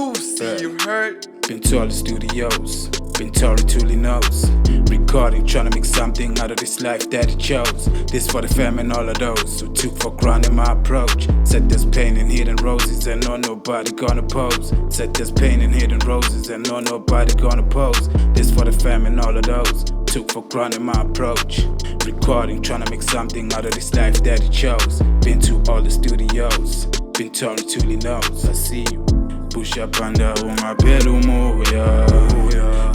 Goosey, you heard? Been to all the studios, been told it truly knows. Recording, trying to make something out of this life that he chose. This for the fam and all of those who took for granted my approach. Said there's pain in hidden roses and no nobody gonna pose. Said there's pain in hidden roses and no nobody gonna pose. This for the fam and all of those took for granted my approach. Recording, trying to make something out of this life that he chose. Been to all the studios, been told it truly knows. I see you. Push up and down, ungaphela umoya.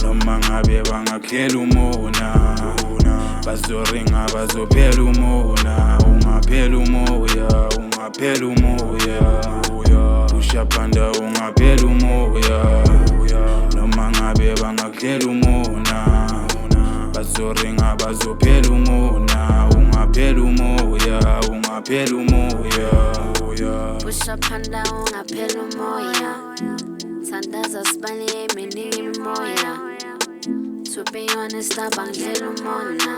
Noma ngabe bangakhela umona. Bazoringa bazophela umona. Ungaphela umoya, ungaphela umoya. Push up and down, ungaphela umoya. Noma ngabe bangakhela umona. Bazoringa bazophela umona. Ungaphela umoya, ungaphela umoya. Push up and down, ungaphela umoya. Thandaza sibani eminingi moya. To be honest, abangidlela umona.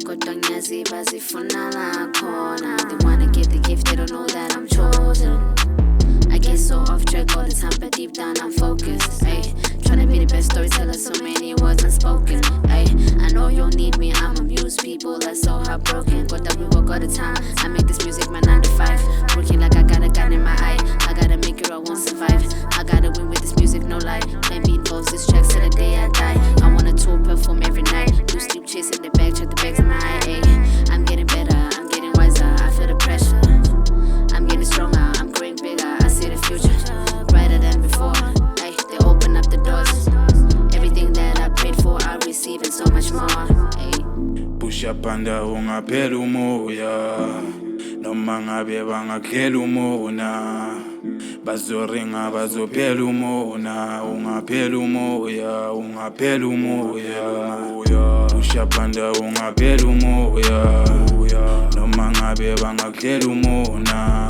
Kodwa ngiyazi bazifuna la khona. They wanna get the gift, they don't know that I'm chosen. I get so off track all the time, but deep down I'm focused. Ay, tryna be the best storyteller, so many words unspoken. Ay, I know you'll need me, I'm amused. People are so heartbroken, but that we work all the time. I make this music my 9 to 5, working like I got a gun in my eye. I gotta make it or I won't survive. I gotta win with this music, no lie. Let me impose this tracks till the day I die. I wanna tour, perform every night. Do sleep chasing the bag, check the bags in my eye. Ay, I'm getting better, I'm getting wiser. I feel the pressure. I'm getting stronger, I'm growing bigger. I see the future brighter than before. Ay, they open up the doors. Everything that I prayed for, I receive and so much more. Ay. Push up and down, ungaphela umoya. Noma ngabe bangakhela umona. Bazoringa bazophela umona. Ungaphela umoya, ungaphela umoya. Push up and down, ungaphela umoya. Noma ngabe bangakhela umona.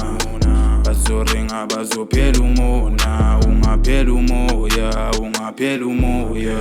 Bazoringa bazophela umona. Ungaphela umoya, ungaphela umoya.